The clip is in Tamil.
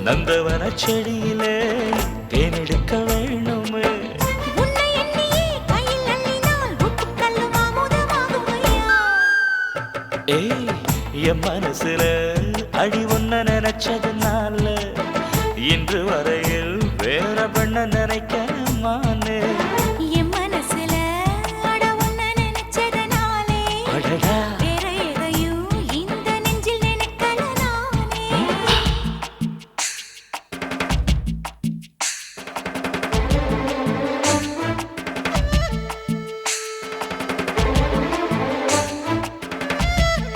நந்தவன செடியிலே தேனெடுக்க வேணுமே ஏய் என் மனசுல அடி ஒன்ன நினைச்சதுனால இன்று வரையில் வேற பண்ண நினைக்க